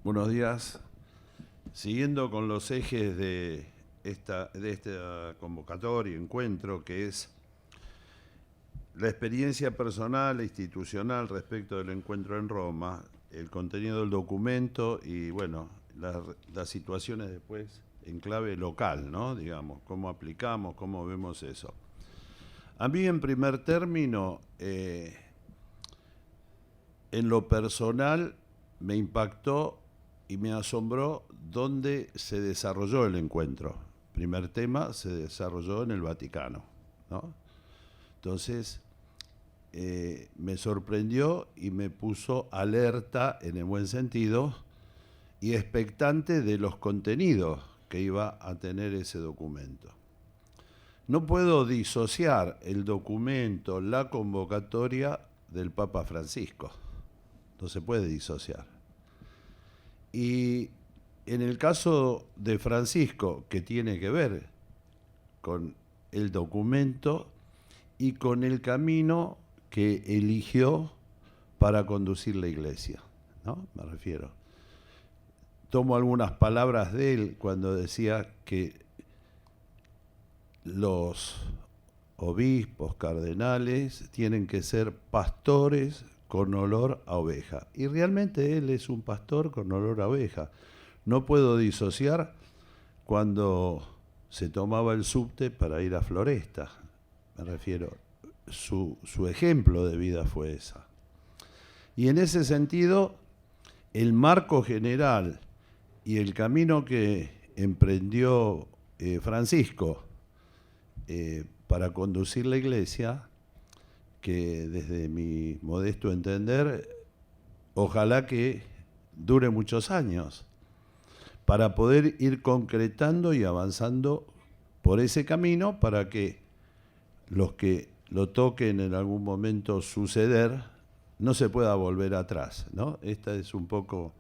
Buenos días. Siguiendo con los ejes de esta convocatoria, encuentro, que es la experiencia personal e institucional respecto del encuentro en Roma, el contenido del documento y, bueno, las situaciones después en clave local, ¿no? Digamos, cómo aplicamos, cómo vemos eso. A mí, en primer término, en lo personal, me impactó y me asombró dónde se desarrolló el encuentro. Primer tema, se desarrolló en el Vaticano, ¿no? Entonces, me sorprendió y me puso alerta, en el buen sentido, y expectante de los contenidos que iba a tener ese documento. No puedo disociar el documento, la convocatoria del Papa Francisco. No se puede disociar. Y en el caso de Francisco, que tiene que ver con el documento y con el camino que eligió para conducir la Iglesia, ¿no? Me refiero. Tomo algunas palabras de él cuando decía que los obispos, cardenales, tienen que ser pastores con olor a oveja. Y realmente él es un pastor con olor a oveja. No puedo disociar cuando se tomaba el subte para ir a Floresta. Me refiero, su ejemplo de vida fue esa. Y en ese sentido, el marco general y el camino que emprendió Francisco para conducir la Iglesia, que desde mi modesto entender, ojalá que dure muchos años, para poder ir concretando y avanzando por ese camino para que los que lo toquen en algún momento suceder, no se pueda volver atrás, ¿no? Esta es un poco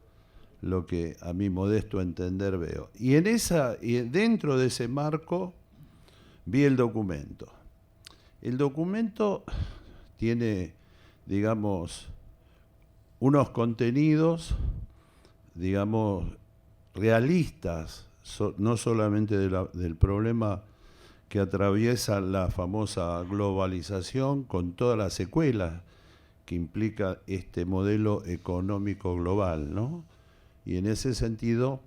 lo que a mi modesto entender veo. Y dentro de ese marco vi el documento. El documento tiene, digamos, unos contenidos, digamos, realistas, no solamente del problema que atraviesa la famosa globalización con todas las secuelas que implica este modelo económico global, ¿no? Y en ese sentido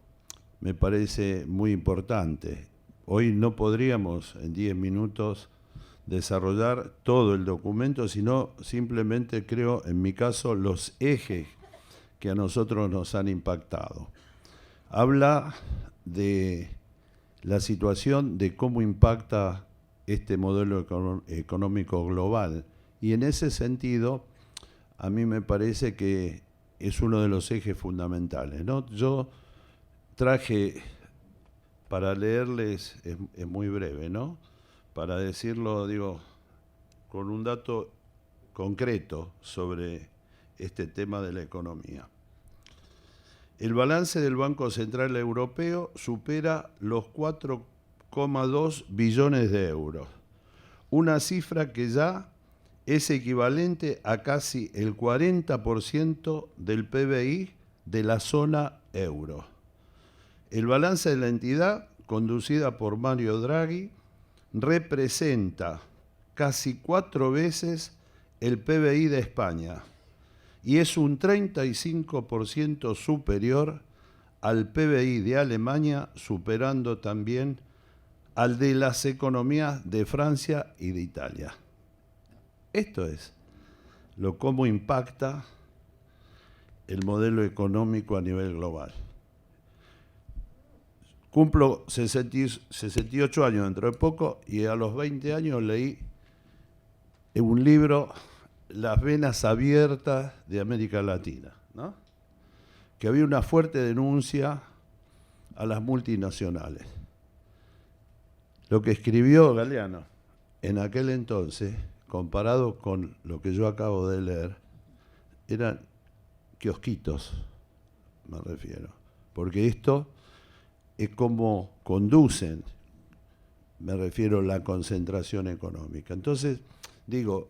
me parece muy importante. Hoy no podríamos en 10 minutos desarrollar todo el documento, sino simplemente creo, en mi caso, los ejes que a nosotros nos han impactado. Habla de la situación de cómo impacta este modelo económico global. Y en ese sentido, a mí me parece que es uno de los ejes fundamentales, ¿no? Yo traje, para leerles, es muy breve, ¿no? Para decirlo, digo, con un dato concreto sobre este tema de la economía. El balance del Banco Central Europeo supera los 4,2 billones de euros, una cifra que ya es equivalente a casi el 40% del PBI de la zona euro. El balance de la entidad, conducida por Mario Draghi, representa casi 4 veces el PBI de España y es un 35% superior al PBI de Alemania, superando también al de las economías de Francia y de Italia. Esto es cómo impacta el modelo económico a nivel global. Cumplo 68 años dentro de poco y a los 20 años leí en un libro Las venas abiertas de América Latina, ¿no? Que había una fuerte denuncia a las multinacionales. Lo que escribió Galeano en aquel entonces, comparado con lo que yo acabo de leer, eran kiosquitos, me refiero. Porque esto es cómo conducen, me refiero a la concentración económica. Entonces, digo,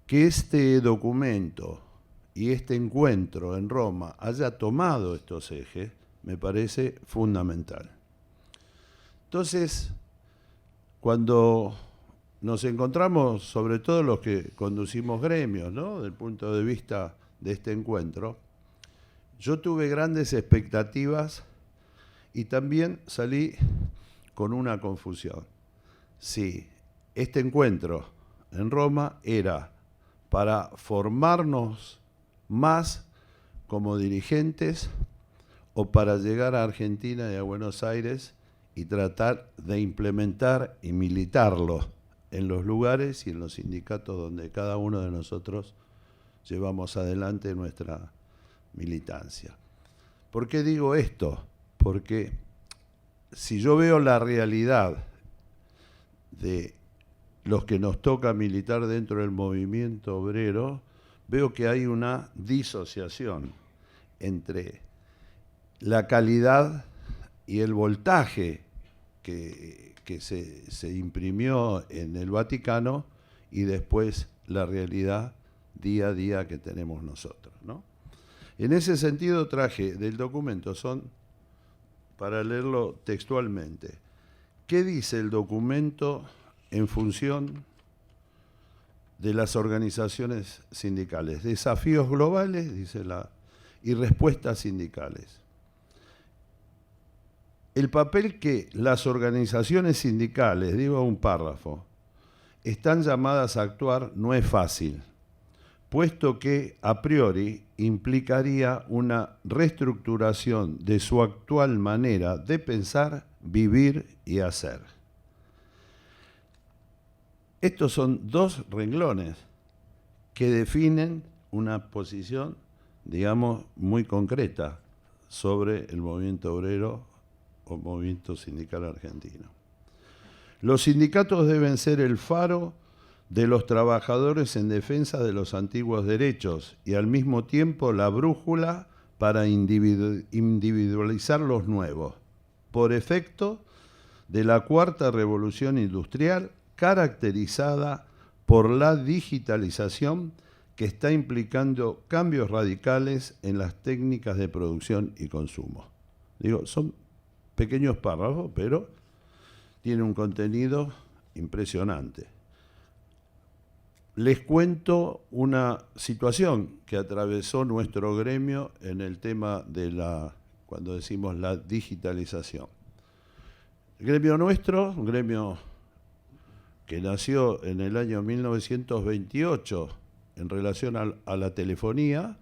que este documento y este encuentro en Roma haya tomado estos ejes, me parece fundamental. Entonces, cuando nos encontramos, sobre todo los que conducimos gremios, ¿no?, del punto de vista de este encuentro, yo tuve grandes expectativas y también salí con una confusión. Sí, este encuentro en Roma era para formarnos más como dirigentes o para llegar a Argentina y a Buenos Aires y tratar de implementar y militarlo en los lugares y en los sindicatos donde cada uno de nosotros llevamos adelante nuestra militancia. ¿Por qué digo esto? Porque si yo veo la realidad de los que nos toca militar dentro del movimiento obrero, veo que hay una disociación entre la calidad y el voltaje que se imprimió en el Vaticano y después la realidad día a día que tenemos nosotros, ¿no? En ese sentido traje del documento, para leerlo textualmente, ¿qué dice el documento en función de las organizaciones sindicales? Desafíos globales, dice y respuestas sindicales. El papel que las organizaciones sindicales, digo un párrafo, están llamadas a actuar no es fácil, puesto que a priori implicaría una reestructuración de su actual manera de pensar, vivir y hacer. Estos son dos renglones que definen una posición, digamos, muy concreta sobre el movimiento obrero o movimiento sindical argentino. Los sindicatos deben ser el faro de los trabajadores en defensa de los antiguos derechos y al mismo tiempo la brújula para individualizar los nuevos, por efecto de la cuarta revolución industrial caracterizada por la digitalización que está implicando cambios radicales en las técnicas de producción y consumo. Digo, son pequeños párrafos, pero tienen un contenido impresionante. Les cuento una situación que atravesó nuestro gremio en el tema de cuando decimos la digitalización. El gremio nuestro, un gremio que nació en el año 1928 en relación a la telefonía,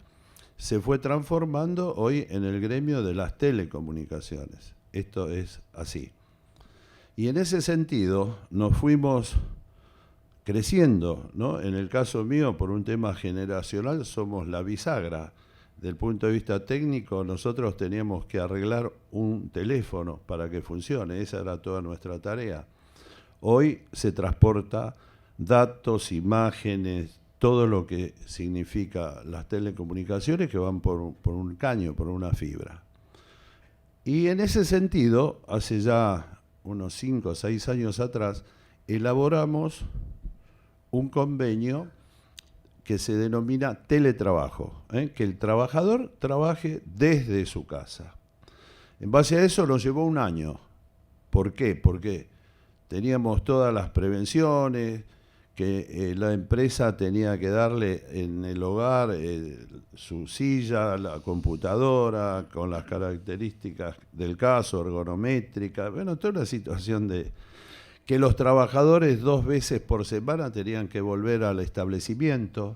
se fue transformando hoy en el gremio de las telecomunicaciones. Esto es así. Y en ese sentido nos fuimos creciendo, ¿no? En el caso mío, por un tema generacional, somos la bisagra. Del punto de vista técnico, nosotros teníamos que arreglar un teléfono para que funcione. Esa era toda nuestra tarea. Hoy se transporta datos, imágenes, todo lo que significa las telecomunicaciones que van por un caño, por una fibra. Y en ese sentido, hace ya unos 5 o 6 años atrás, elaboramos un convenio que se denomina teletrabajo, que el trabajador trabaje desde su casa. En base a eso nos llevó un año. ¿Por qué? Porque teníamos todas las prevenciones, que la empresa tenía que darle en el hogar su silla, la computadora, con las características del caso, ergonométrica, bueno, toda una situación de que los trabajadores 2 veces por semana tenían que volver al establecimiento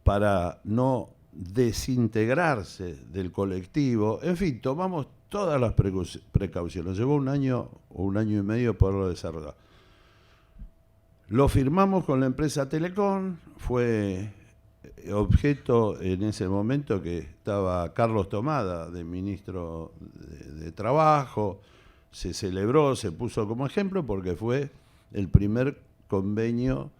para no desintegrarse del colectivo. En fin, tomamos todas las precauciones. Llevó un año o un año y medio poderlo desarrollar. Lo firmamos con la empresa Telecom, fue objeto en ese momento que estaba Carlos Tomada, de ministro de Trabajo, se celebró, se puso como ejemplo porque fue el primer convenio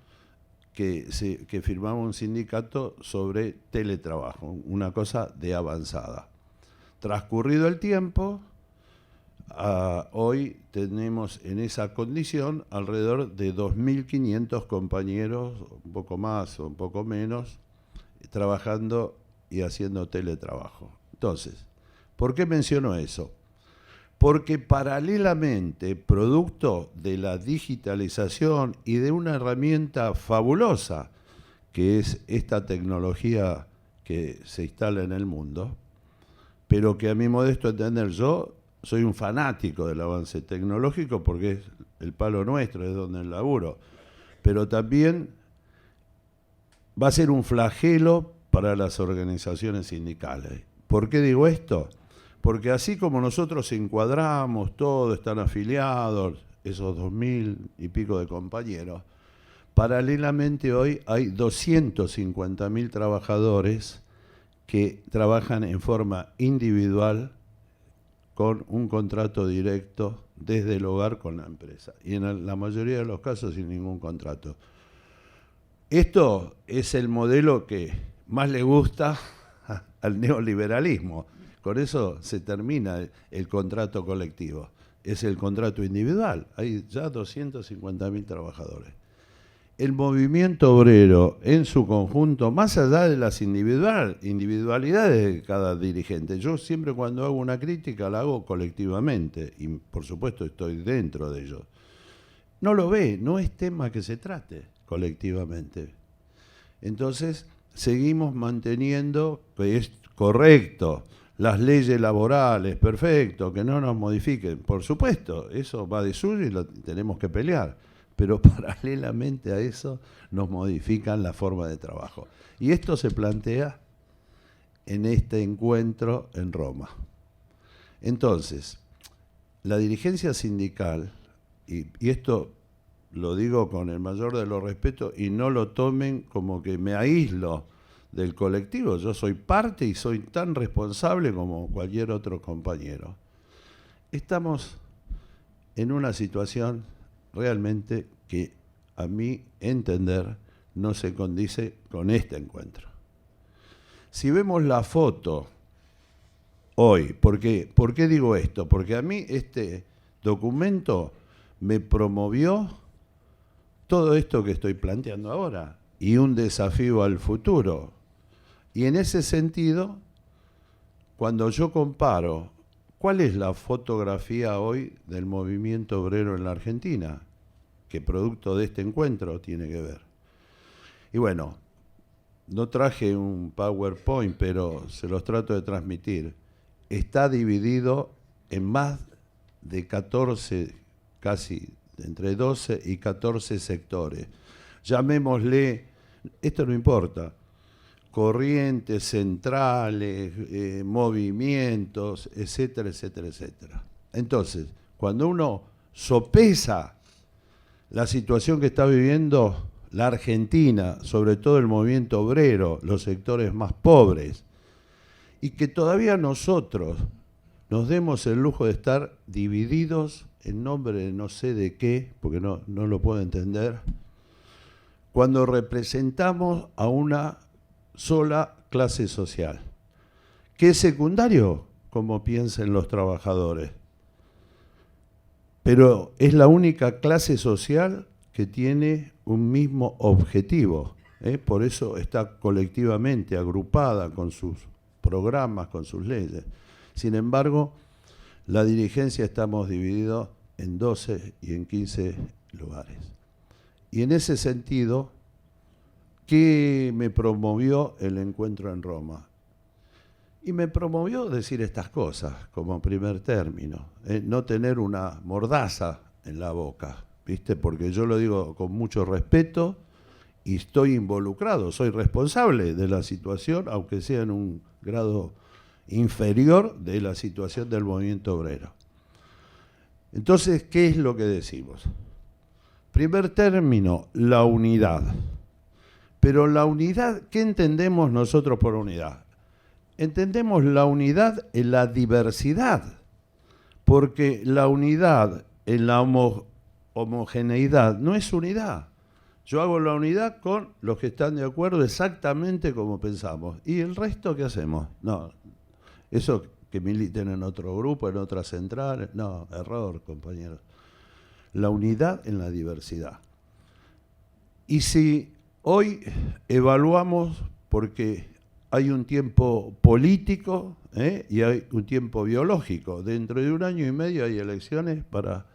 que firmaba un sindicato sobre teletrabajo, una cosa de avanzada. Transcurrido el tiempo, hoy tenemos en esa condición alrededor de 2.500 compañeros, un poco más o un poco menos, trabajando y haciendo teletrabajo. Entonces, ¿por qué menciono eso? Porque paralelamente, producto de la digitalización y de una herramienta fabulosa, que es esta tecnología que se instala en el mundo, pero que a mi modesto entender, yo soy un fanático del avance tecnológico porque es el palo nuestro, es donde el laburo, pero también va a ser un flagelo para las organizaciones sindicales. ¿Por qué digo esto? Porque así como nosotros encuadramos, todos están afiliados, esos 2000 y pico de compañeros, paralelamente hoy hay 250.000 trabajadores que trabajan en forma individual con un contrato directo desde el hogar con la empresa. Y en la mayoría de los casos sin ningún contrato. Esto es el modelo que más le gusta al neoliberalismo. Con eso se termina el contrato colectivo. Es el contrato individual. Hay ya 250.000 trabajadores. El movimiento obrero en su conjunto, más allá de las individualidades de cada dirigente, yo siempre cuando hago una crítica la hago colectivamente y por supuesto estoy dentro de ello. No lo ve, no es tema que se trate colectivamente. Entonces, seguimos manteniendo, que es correcto, las leyes laborales, perfecto, que no nos modifiquen. Por supuesto, eso va de suyo y lo tenemos que pelear. Pero paralelamente a eso nos modifican la forma de trabajo. Y esto se plantea en este encuentro en Roma. Entonces, la dirigencia sindical, y esto lo digo con el mayor de los respetos, y no lo tomen como que me aíslo del colectivo, yo soy parte y soy tan responsable como cualquier otro compañero. Estamos en una situación realmente que a mi entender no se condice con este encuentro. Si vemos la foto hoy, ¿por qué digo esto? Porque a mí este documento me promovió todo esto que estoy planteando ahora y un desafío al futuro. Y en ese sentido, cuando yo comparo ¿cuál es la fotografía hoy del movimiento obrero en la Argentina? Que producto de este encuentro tiene que ver. Y bueno, no traje un PowerPoint, pero se los trato de transmitir. Está dividido en más de 14, casi entre 12 y 14 sectores. Llamémosle, esto no importa, corrientes centrales, movimientos, etcétera, etcétera, etcétera. Entonces, cuando uno sopesa la situación que está viviendo la Argentina, sobre todo el movimiento obrero, los sectores más pobres, y que todavía nosotros nos demos el lujo de estar divididos en nombre de no sé de qué, porque no lo puedo entender, cuando representamos a una sola clase social, que es secundario, como piensan los trabajadores, pero es la única clase social que tiene un mismo objetivo, por eso está colectivamente agrupada con sus programas, con sus leyes. Sin embargo, la dirigencia estamos divididos en 12 y en 15 lugares. Y en ese sentido, ¿qué me promovió el encuentro en Roma? Y me promovió decir estas cosas como primer término, no tener una mordaza en la boca, ¿viste? Porque yo lo digo con mucho respeto y estoy involucrado, soy responsable de la situación, aunque sea en un grado inferior de la situación del movimiento obrero. Entonces, ¿qué es lo que decimos? Primer término, la unidad. Pero la unidad, ¿qué entendemos nosotros por unidad? Entendemos la unidad en la diversidad, porque la unidad en la homogeneidad no es unidad. Yo hago la unidad con los que están de acuerdo exactamente como pensamos. ¿Y el resto qué hacemos? No, eso que militen en otro grupo, en otras centrales, no, error, compañeros. La unidad en la diversidad. Y si hoy evaluamos, porque hay un tiempo político y hay un tiempo biológico. Dentro de 1 año y medio hay elecciones para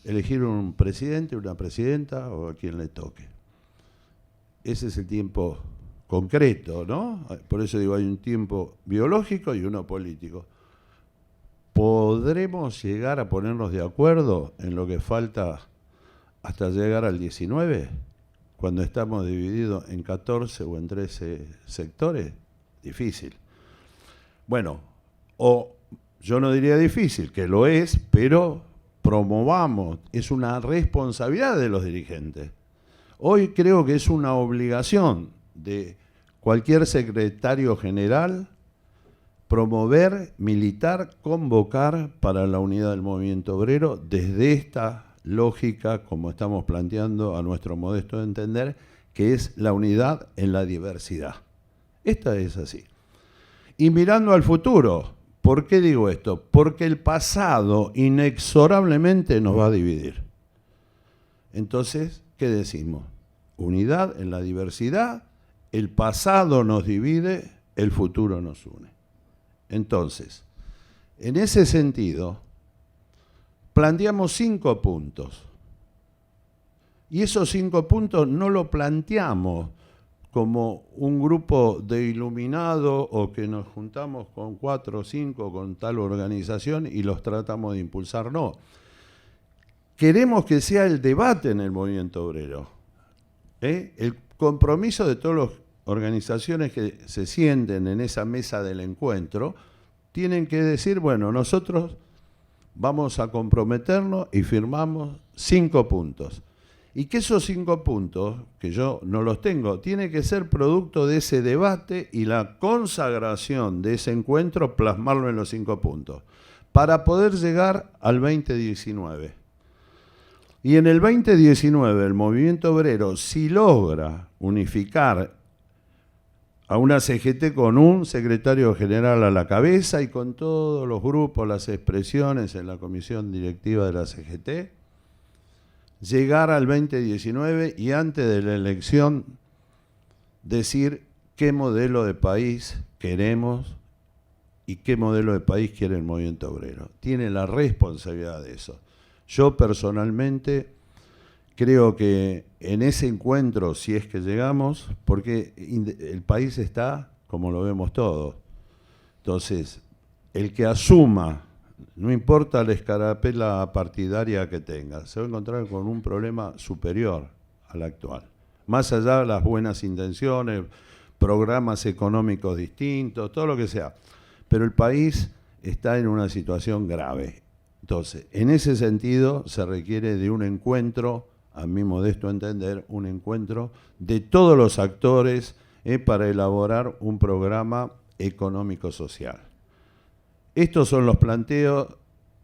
elegir un presidente, una presidenta o a quien le toque. Ese es el tiempo concreto, ¿no? Por eso digo, hay un tiempo biológico y uno político. ¿Podremos llegar a ponernos de acuerdo en lo que falta hasta llegar al 19? Cuando estamos divididos en 14 o en 13 sectores, difícil. Bueno, o yo no diría difícil, que lo es, pero promovamos, es una responsabilidad de los dirigentes. Hoy creo que es una obligación de cualquier secretario general promover, militar, convocar para la unidad del movimiento obrero desde esta lógica, como estamos planteando a nuestro modesto entender, que es la unidad en la diversidad. Esta es así. Y mirando al futuro, ¿por qué digo esto? Porque el pasado inexorablemente nos va a dividir. Entonces, ¿qué decimos? Unidad en la diversidad, el pasado nos divide, el futuro nos une. Entonces, en ese sentido, planteamos 5 puntos. Y esos 5 puntos no lo planteamos como un grupo de iluminados o que nos juntamos con 4 o 5 con tal organización y los tratamos de impulsar. No. Queremos que sea el debate en el movimiento obrero. El compromiso de todas las organizaciones que se sienten en esa mesa del encuentro tienen que decir, bueno, nosotros vamos a comprometernos y firmamos 5 puntos. Y que esos 5 puntos, que yo no los tengo, tiene que ser producto de ese debate y la consagración de ese encuentro, plasmarlo en los 5 puntos, para poder llegar al 2019. Y en el 2019 el movimiento obrero, si logra unificar a una CGT con un secretario general a la cabeza y con todos los grupos, las expresiones en la comisión directiva de la CGT, llegar al 2019 y antes de la elección decir qué modelo de país queremos y qué modelo de país quiere el movimiento obrero. Tiene la responsabilidad de eso. Yo personalmente creo que en ese encuentro, si es que llegamos, porque el país está como lo vemos todos, entonces el que asuma, no importa la escarapela partidaria que tenga, se va a encontrar con un problema superior al actual. Más allá de las buenas intenciones, programas económicos distintos, todo lo que sea. Pero el país está en una situación grave. Entonces, en ese sentido, se requiere de un encuentro, a mi modesto entender, un encuentro de todos los actores para elaborar un programa económico-social. Estos son los planteos,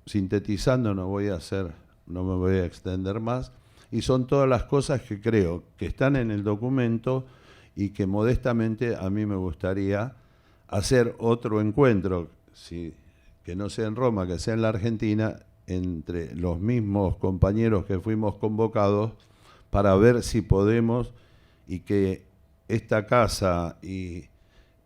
sintetizando, no me voy a extender más, y son todas las cosas que creo que están en el documento y que modestamente a mí me gustaría hacer otro encuentro, que no sea en Roma, que sea en la Argentina, entre los mismos compañeros que fuimos convocados, para ver si podemos y que esta casa y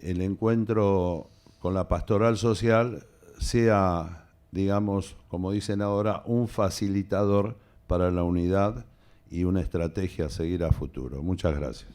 el encuentro con la pastoral social sea, digamos, como dicen ahora, un facilitador para la unidad y una estrategia a seguir a futuro. Muchas gracias.